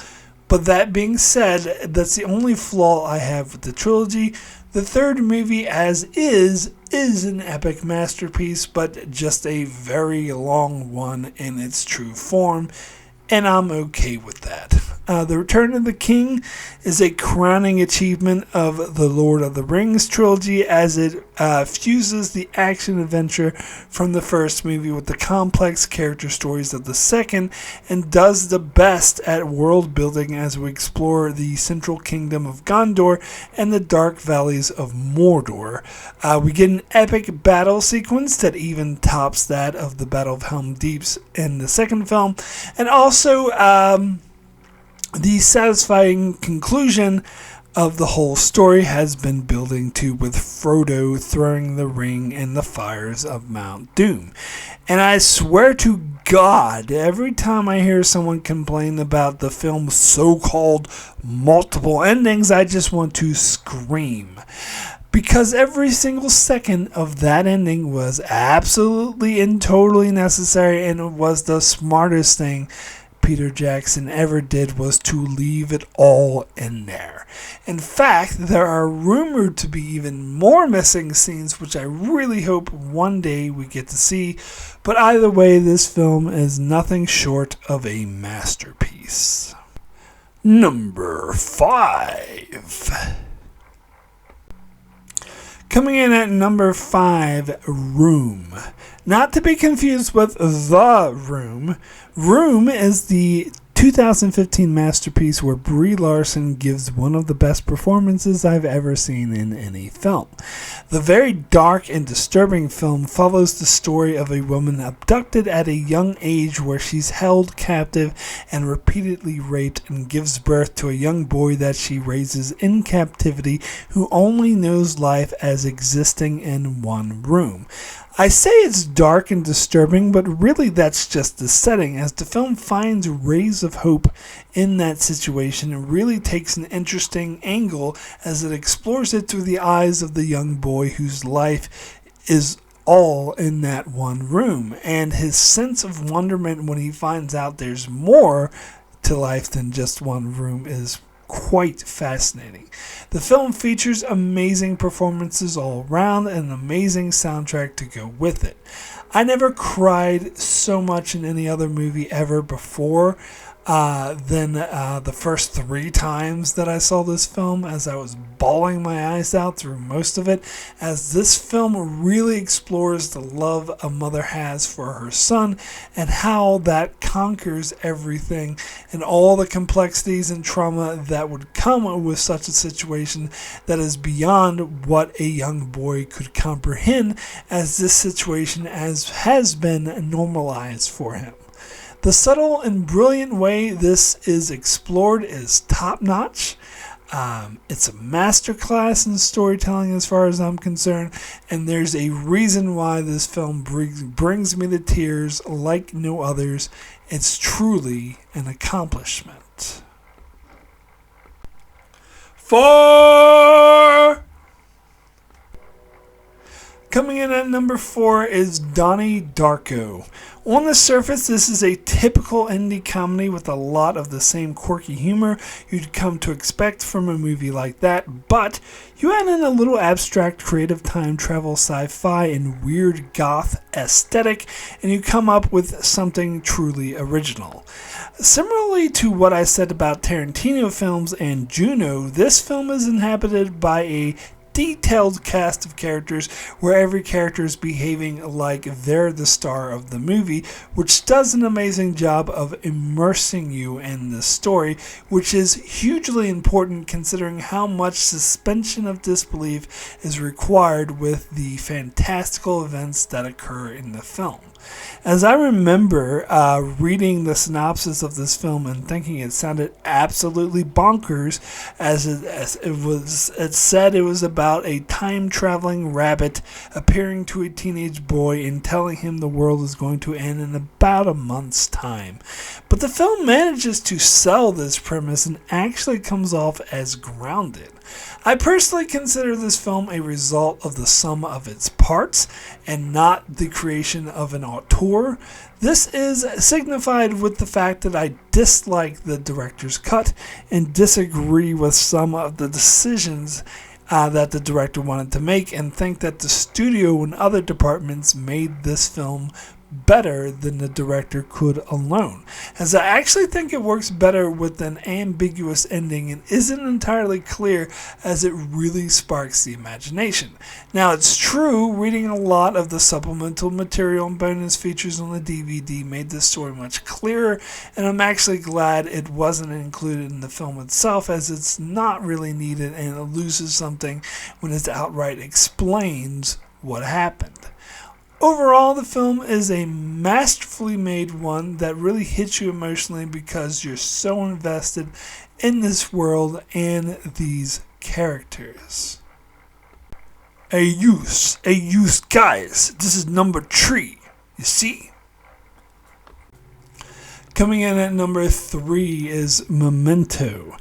But that being said, that's the only flaw I have with the trilogy. The third movie, as is an epic masterpiece, but just a very long one in its true form, and I'm okay with that. The Return of the King is a crowning achievement of the Lord of the Rings trilogy, as it fuses the action-adventure from the first movie with the complex character stories of the second, and does the best at world building as we explore the central kingdom of Gondor and the dark valleys of Mordor. We get an epic battle sequence that even tops that of the Battle of Helm's Deep in the second film, and also the satisfying conclusion of the whole story has been building to, with Frodo throwing the ring in the fires of Mount Doom. And I swear to God, every time I hear someone complain about the film's so-called multiple endings, I just want to scream. Because every single second of that ending was absolutely and totally necessary, and it was the smartest thing Peter Jackson ever did, was to leave it all in there. In fact, there are rumored to be even more missing scenes, which I really hope one day we get to see. But either way, this film is nothing short of a masterpiece. Number 5. Coming in at number 5, Room. Not to be confused with The Room. Room is the 2015 masterpiece where Brie Larson gives one of the best performances I've ever seen in any film. The very dark and disturbing film follows the story of a woman abducted at a young age, where she's held captive and repeatedly raped, and gives birth to a young boy that she raises in captivity, who only knows life as existing in one room. I say it's dark and disturbing, but really that's just the setting, as the film finds rays of hope in that situation and really takes an interesting angle as it explores it through the eyes of the young boy whose life is all in that one room, and his sense of wonderment when he finds out there's more to life than just one room is quite fascinating. The film features amazing performances all around and an amazing soundtrack to go with it. I never cried so much in any other movie ever before than the first 3 times that I saw this film, as I was bawling my eyes out through most of it, as this film really explores the love a mother has for her son and how that conquers everything and all the complexities and trauma that would come with such a situation that is beyond what a young boy could comprehend, as this situation has been normalized for him. The subtle and brilliant way this is explored is top-notch. It's a masterclass in storytelling as far as I'm concerned, and there's a reason why this film brings me to tears like no others. It's truly an accomplishment. 4! Coming in at number 4 is Donnie Darko. On the surface, this is a typical indie comedy with a lot of the same quirky humor you'd come to expect from a movie like that, but you add in a little abstract creative time travel sci-fi and weird goth aesthetic, and you come up with something truly original. Similarly to what I said about Tarantino films and Juno, this film is inhabited by a detailed cast of characters where every character is behaving like they're the star of the movie, which does an amazing job of immersing you in the story, which is hugely important considering how much suspension of disbelief is required with the fantastical events that occur in the film. As I remember reading the synopsis of this film and thinking it sounded absolutely bonkers, as it said it was about a time-traveling rabbit appearing to a teenage boy and telling him the world is going to end in about a month's time. But the film manages to sell this premise and actually comes off as grounded. I personally consider this film a result of the sum of its parts and not the creation of an auteur. This is signified with the fact that I dislike the director's cut and disagree with some of the decisions that the director wanted to make, and think that the studio and other departments made this film better than the director could alone, as I actually think it works better with an ambiguous ending and isn't entirely clear, as it really sparks the imagination. Now, it's true, reading a lot of the supplemental material and bonus features on the DVD made this story much clearer, and I'm actually glad it wasn't included in the film itself, as it's not really needed and it loses something when it outright explains what happened. Overall, the film is a masterfully made one that really hits you emotionally because you're so invested in this world and these characters. EoE's guys, this is number 3, you see? Coming in at number 3 is Memento.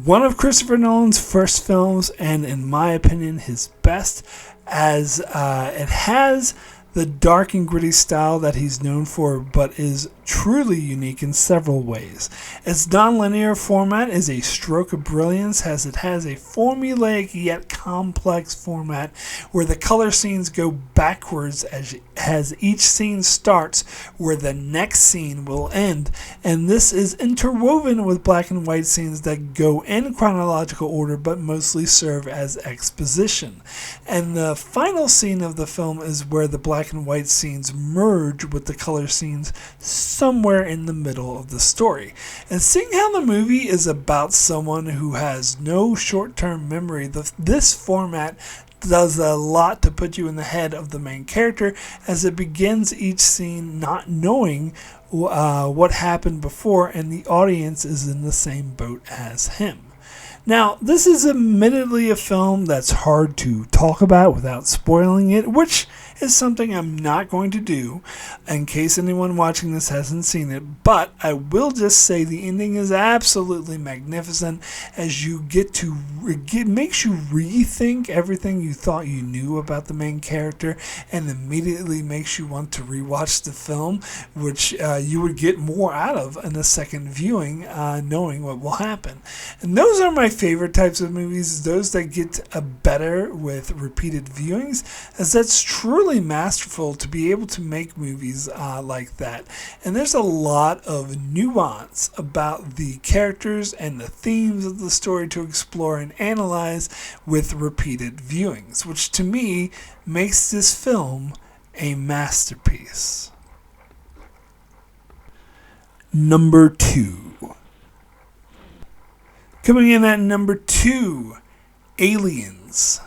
One of Christopher Nolan's first films, and in my opinion his best, as it has the dark and gritty style that he's known for, but is truly unique in several ways. Its non-linear format is a stroke of brilliance, as it has a formulaic yet complex format where the color scenes go backwards as each scene starts where the next scene will end, and this is interwoven with black and white scenes that go in chronological order but mostly serve as exposition. And the final scene of the film is where the black and white scenes merge with the color scenes somewhere in the middle of the story. And seeing how the movie is about someone who has no short-term memory, this format does a lot to put you in the head of the main character, as it begins each scene not knowing what happened before, and the audience is in the same boat as him. Now, this is admittedly a film that's hard to talk about without spoiling it, which is something I'm not going to do in case anyone watching this hasn't seen it, but I will just say the ending is absolutely magnificent, as you it makes you rethink everything you thought you knew about the main character, and immediately makes you want to rewatch the film, which you would get more out of in a second viewing, knowing what will happen. And those are my favorite types of movies, those that get better with repeated viewings, as that's truly masterful to be able to make movies like that. And there's a lot of nuance about the characters and the themes of the story to explore and analyze with repeated viewings, which to me makes this film a masterpiece. Number 2. Coming in at number 2, Aliens.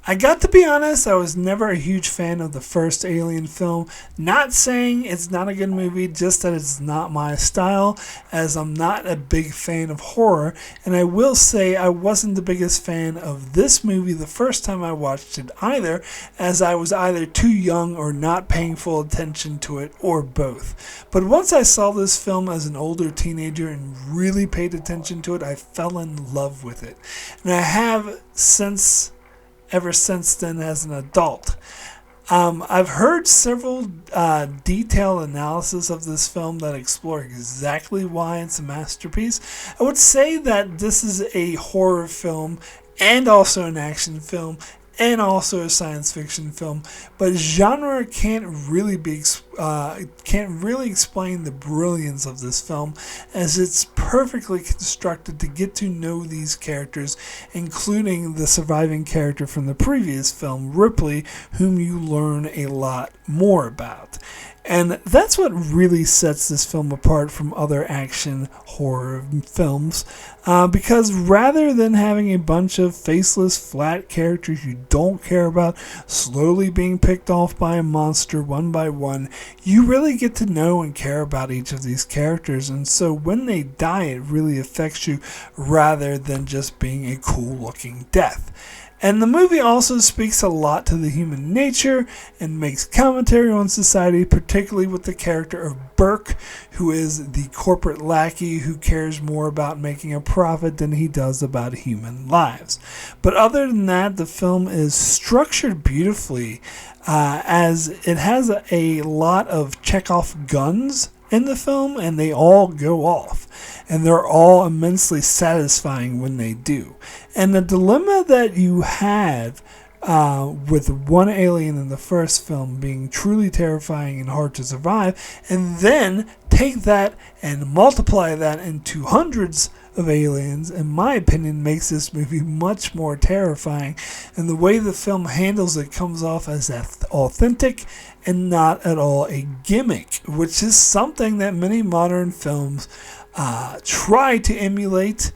I got to be honest, I was never a huge fan of the first Alien film. Not saying it's not a good movie, just that it's not my style, as I'm not a big fan of horror. And I will say I wasn't the biggest fan of this movie the first time I watched it either, as I was either too young or not paying full attention to it, or both. But once I saw this film as an older teenager and really paid attention to it, I fell in love with it. And I have ever since then as an adult. I've heard several detailed analysis of this film that explore exactly why it's a masterpiece. I would say that this is a horror film and also an action film and also a science fiction film, but genre can't really explain the brilliance of this film, as it's perfectly constructed to get to know these characters, including the surviving character from the previous film, Ripley, whom you learn a lot more about. And that's what really sets this film apart from other action horror films, because rather than having a bunch of faceless, flat characters you don't care about slowly being picked off by a monster one by one, you really get to know and care about each of these characters, and so when they die it really affects you rather than just being a cool looking death. And the movie also speaks a lot to the human nature and makes commentary on society, particularly with the character of Burke, who is the corporate lackey who cares more about making a profit than he does about human lives. But other than that, the film is structured beautifully, as it has a lot of Chekhov guns in the film, and they all go off, and they're all immensely satisfying when they do. And the dilemma that you have with one alien in the first film being truly terrifying and hard to survive, and then take that and multiply that into hundreds of aliens, in my opinion, makes this movie much more terrifying. And the way the film handles it comes off as authentic and not at all a gimmick, which is something that many modern films try to emulate,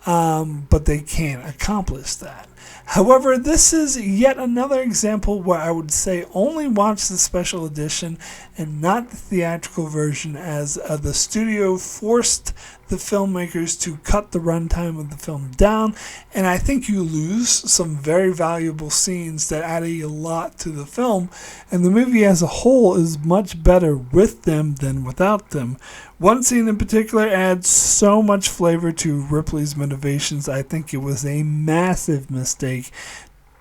but they can't accomplish that. However, this is yet another example where I would say only watch the special edition and not the theatrical version, as the studio forced the filmmakers to cut the runtime of the film down, and I think you lose some very valuable scenes that add a lot to the film, and the movie as a whole is much better with them than without them. One scene in particular adds so much flavor to Ripley's motivations, I think it was a massive mistake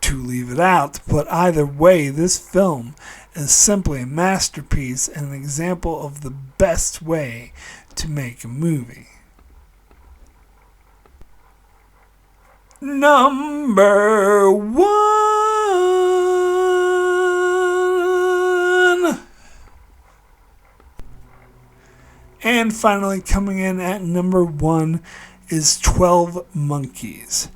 to leave it out. But either way, this film is simply a masterpiece and an example of the best way to make a movie. Number 1. And finally, coming in at number 1 is 12 Monkeys.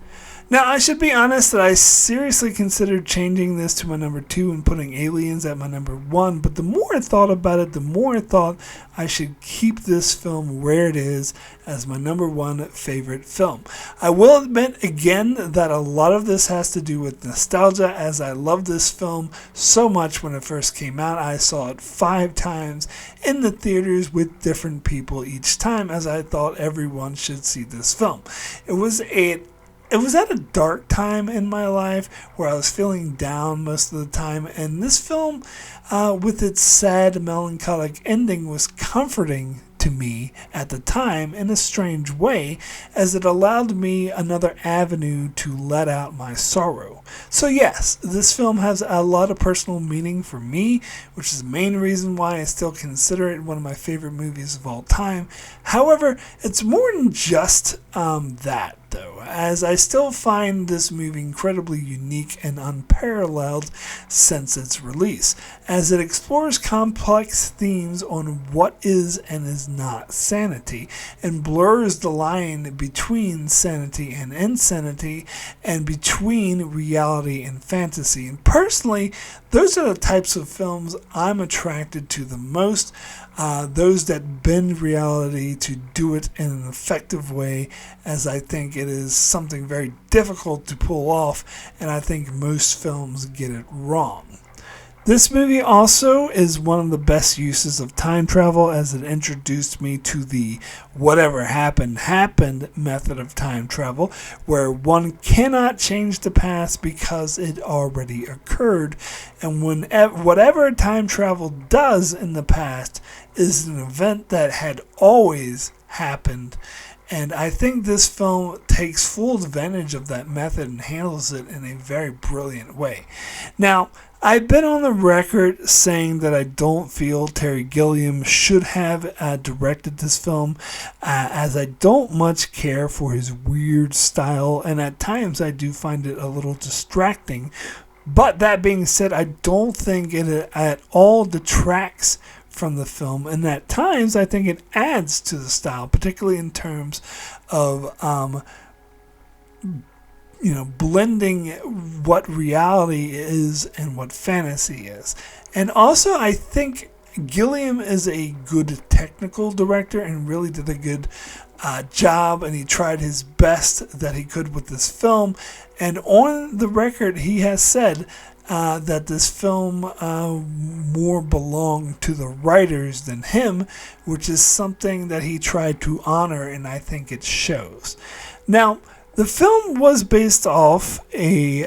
Now, I should be honest that I seriously considered changing this to my number 2 and putting Aliens at my number 1, but the more I thought about it, the more I thought I should keep this film where it is as my number 1 favorite film. I will admit again that a lot of this has to do with nostalgia, as I loved this film so much when it first came out. I saw it 5 times in the theaters with different people each time, as I thought everyone should see this film. It was at a dark time in my life where I was feeling down most of the time, and this film, with its sad, melancholic ending, was comforting to me at the time in a strange way, as it allowed me another avenue to let out my sorrow. So yes, this film has a lot of personal meaning for me, which is the main reason why I still consider it one of my favorite movies of all time. However, it's more than just that, though, as I still find this movie incredibly unique and unparalleled since its release, as it explores complex themes on what is and is not sanity, and blurs the line between sanity and insanity, and between reality and fantasy. And personally, those are the types of films I'm attracted to the most, those that bend reality to do it in an effective way, as I think it is something very difficult to pull off, and I think most films get it wrong. This movie also is one of the best uses of time travel, as it introduced me to the whatever happened method of time travel, where one cannot change the past because it already occurred, and whatever time travel does in the past is an event that had always happened. And I think this film takes full advantage of that method and handles it in a very brilliant way. Now, I've been on the record saying that I don't feel Terry Gilliam should have directed this film, as I don't much care for his weird style, and at times I do find it a little distracting. But that being said, I don't think it at all detracts from the film, and at times I think it adds to the style, particularly in terms of blending what reality is and what fantasy is. And also, I think Gilliam is a good technical director and really did a good job, and he tried his best that he could with this film. And on the record, he has said that this film more belonged to the writers than him, which is something that he tried to honor, and I think it shows. Now, the film was based off a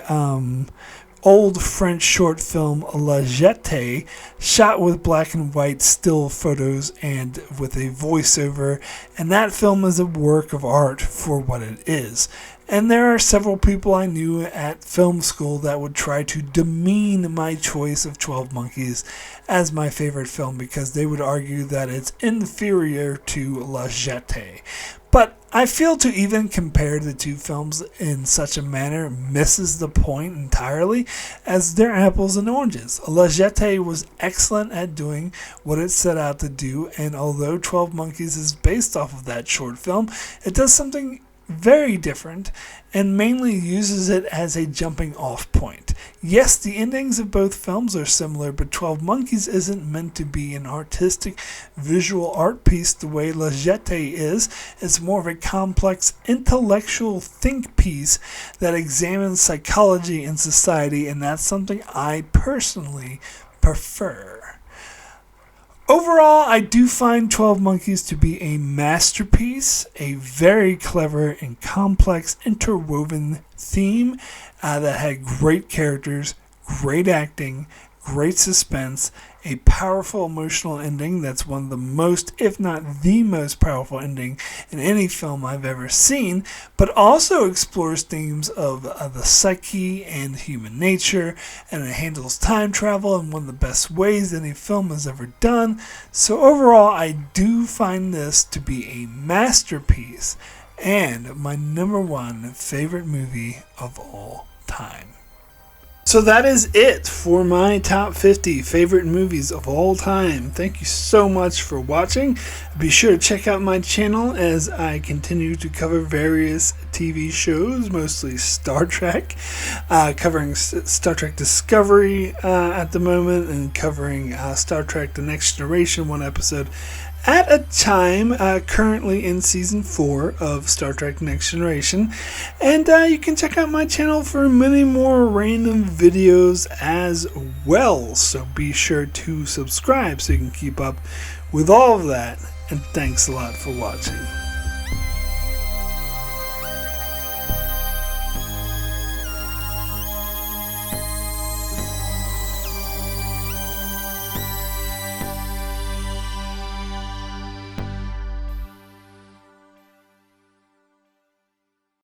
old French short film, La Jetée, shot with black and white still photos and with a voiceover, and that film is a work of art for what it is. And there are several people I knew at film school that would try to demean my choice of 12 Monkeys as my favorite film because they would argue that it's inferior to La Jetée. But I feel to even compare the two films in such a manner misses the point entirely, as they're apples and oranges. La Jetée was excellent at doing what it set out to do, and although 12 Monkeys is based off of that short film, it does something very different and mainly uses it as a jumping off point. Yes, the endings of both films are similar, but 12 Monkeys isn't meant to be an artistic visual art piece the way La Jetée is. It's more of a complex intellectual think piece that examines psychology and society, and that's something I personally prefer. Overall, I do find 12 Monkeys to be a masterpiece, a very clever and complex interwoven theme that had great characters, great acting, great suspense, a powerful emotional ending that's one of the most, if not the most powerful ending in any film I've ever seen, but also explores themes of the psyche and human nature, and it handles time travel in one of the best ways any film has ever done. So overall, I do find this to be a masterpiece and my number one favorite movie of all time. So that is it for my top 50 favorite movies of all time. Thank you so much for watching. Be sure to check out my channel as I continue to cover various TV shows, mostly Star Trek, covering Star Trek Discovery at the moment, and covering Star Trek The Next Generation, one episode at a time, currently in Season 4 of Star Trek Next Generation. And you can check out my channel for many more random videos as well. So be sure to subscribe so you can keep up with all of that. And thanks a lot for watching.